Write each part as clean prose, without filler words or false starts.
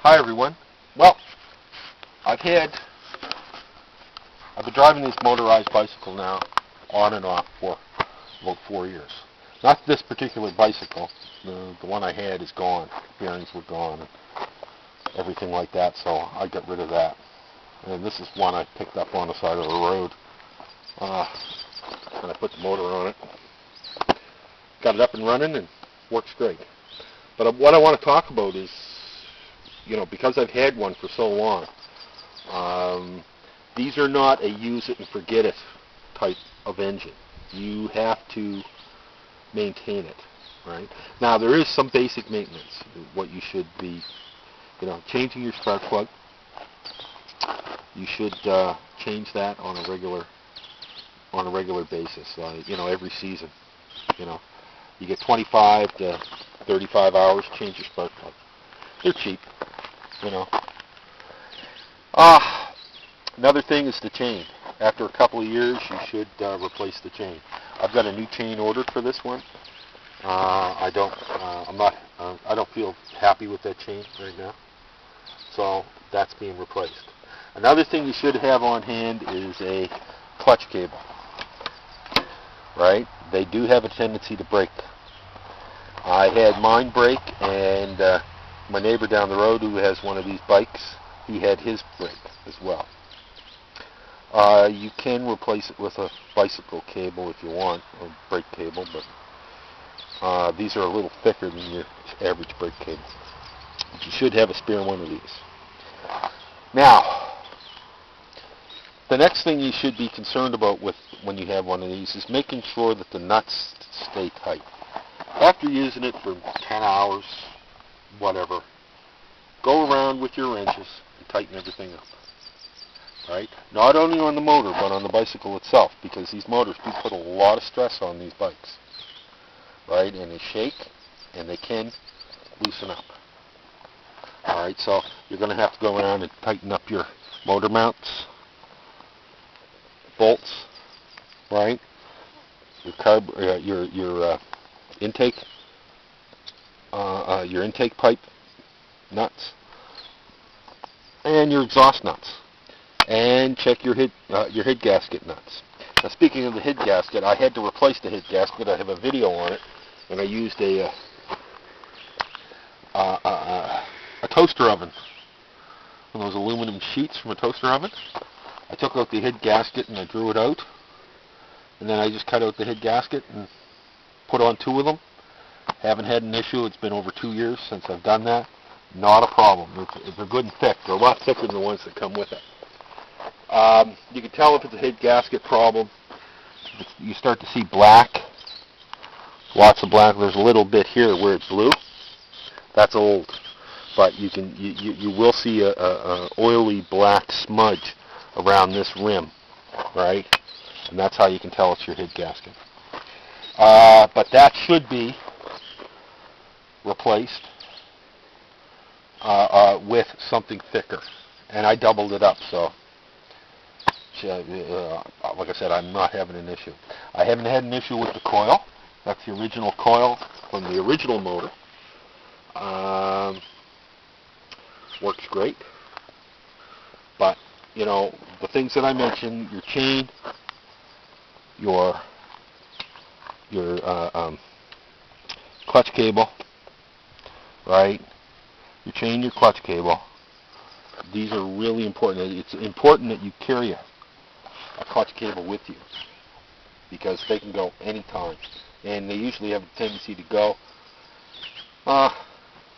Hi everyone. Well, I've been driving this motorized bicycle now on and off for about 4 years. Not this particular bicycle. The one I had is gone. Bearings were gone and everything like that, so I got rid of that. And this is one I picked up on the side of the road. And I put the motor on it. Got it up and running and works great. But what I want to talk about is, because I've had one for so long, these are not a use it and forget it type of engine. You have to maintain it, right? Now, there is some basic maintenance. What you should be, changing your spark plug. You should change that on a regular basis. Every season. You get 25 to 35 hours to change your spark plug. They're cheap, Another thing is the chain. After a couple of years, you should replace the chain. I've got a new chain ordered for this one. I don't feel happy with that chain right now, so that's being replaced. Another thing you should have on hand is a clutch cable. Right? They do have a tendency to break. I had mine break, and my neighbor down the road who has one of these bikes, he had his break as well. You can replace it with a bicycle cable if you want, or brake cable, but these are a little thicker than your average brake cable. But you should have a spare one of these. Now, the next thing you should be concerned about when you have one of these is making sure that the nuts stay tight. After using it for 10 hours, whatever, go around with your wrenches and tighten everything up. Right? Not only on the motor, but on the bicycle itself, because these motors do put a lot of stress on these bikes. Right? And they shake, and they can loosen up. Alright, so you're going to have to go around and tighten up your motor mounts, bolts, right? Your intake, your intake pipe nuts, and your exhaust nuts, and check your head gasket nuts. Now, speaking of the head gasket, I had to replace the head gasket. I have a video on it, and I used a toaster oven, one of those aluminum sheets from a toaster oven. I took out the head gasket and I drew it out, and then I just cut out the head gasket and put on 2 of them. Haven't had an issue. It's been over 2 years since I've done that. Not a problem. They're good and thick. They're a lot thicker than the ones that come with it. You can tell if it's a head gasket problem. You start to see black, lots of black. There's a little bit here where it's blue. That's old, but you will see a oily black smudge around this rim, right? And that's how you can tell it's your head gasket. But that should be replaced with something thicker. And I doubled it up, so like I said, I'm not having an issue. I haven't had an issue with the coil. That's the original coil from the original motor. Works great. But the things that I mentioned, your chain, your clutch cable, right? Your chain, your clutch cable. These are really important. It's important that you carry a clutch cable with you, because they can go anytime, and they usually have a tendency to go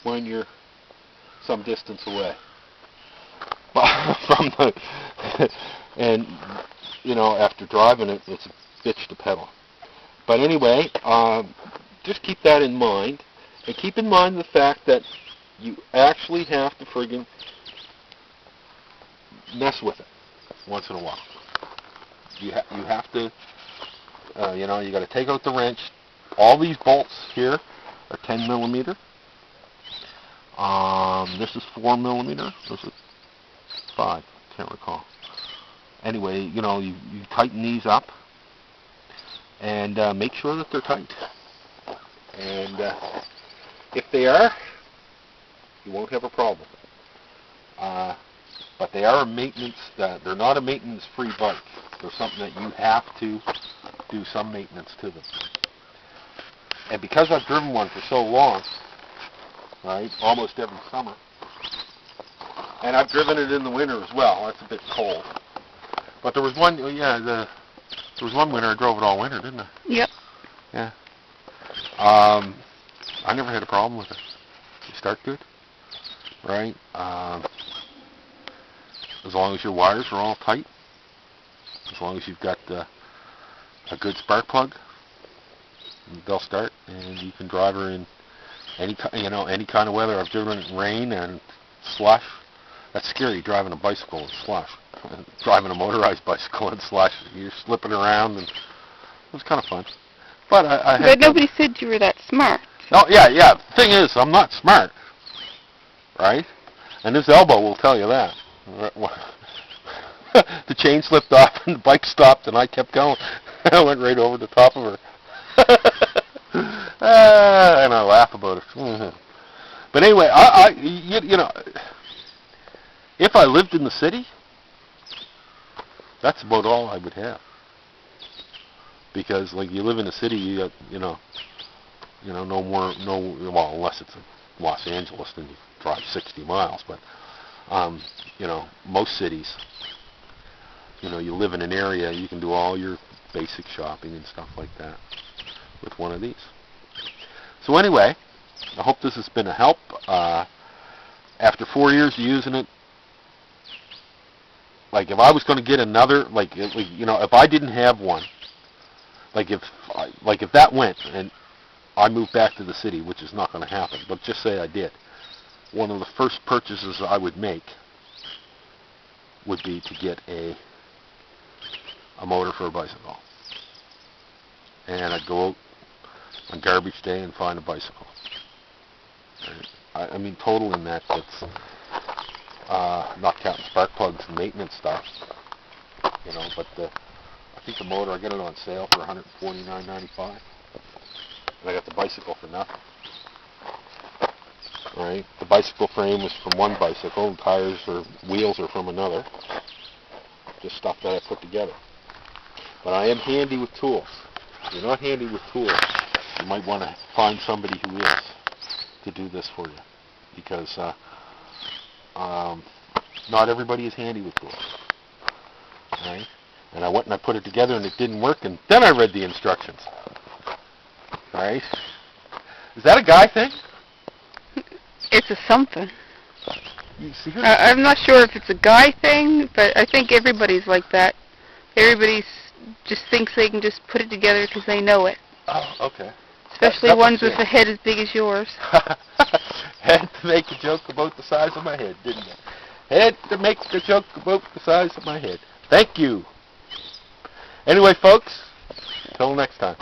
when you're some distance away. And after driving it, it's a bitch to pedal. But anyway, just keep that in mind, and keep in mind the fact that you actually have to friggin' mess with it once in a while. You have to, you got to take out the wrench. All these bolts here are 10 millimeter. This is 4 millimeter. This is 5. Can't recall. Anyway, you tighten these up and make sure that they're tight. And if they are, you won't have a problem. But they are a maintenance. They're not a maintenance-free bike. They're something that you have to do some maintenance to them. And because I've driven one for so long, right, almost every summer, and I've driven it in the winter as well. That's a bit cold. But there was one, there was one winter I drove it all winter, didn't I? Yep. Yeah. I never had a problem with it. You start good, right? As long as your wires are all tight, as long as you've got a good spark plug, they'll start, and you can drive her in any kind of weather. I've driven it in rain and slush. That's scary, driving a bicycle in slush. Driving a motorized bicycle in slush, you're slipping around, and it was kind of fun. But But nobody said you were that smart. Oh, yeah. The thing is, I'm not smart, right? And this elbow will tell you that. The chain slipped off, and the bike stopped, and I kept going. I went right over the top of her. And I laugh about it. But anyway, you know, if I lived in the city, that's about all I would have. Because, like, you live in a city, you got, well, unless it's in Los Angeles, then you drive 60 miles. But, most cities, you live in an area, you can do all your basic shopping and stuff like that with one of these. So anyway, I hope this has been a help. After 4 years of using it, like, if I was going to get another, if I didn't have one, if that went and I moved back to the city, which is not going to happen, but just say I did, one of the first purchases I would make would be to get a motor for a bicycle. And I'd go out on garbage day and find a bicycle. I mean, total in that's not counting spark plugs and maintenance stuff, but I think the motor, I got it on sale for $149.95, and I got the bicycle for nothing. Right? The bicycle frame was from one bicycle, the tires or wheels are from another. Just stuff that I put together. But I am handy with tools. If you're not handy with tools, you might want to find somebody who is to do this for you, because not everybody is handy with tools. Right? And I went and I put it together and it didn't work, and then I read the instructions. Right? Is that a guy thing? It's a something. You see, I'm not sure if it's a guy thing, but I think everybody's like that. Everybody just thinks they can just put it together because they know it. Oh, okay. Especially ones with a head as big as yours. Had to make a joke about the size of my head, didn't I? Had to make a joke about the size of my head. Thank you. Anyway, folks, until next time.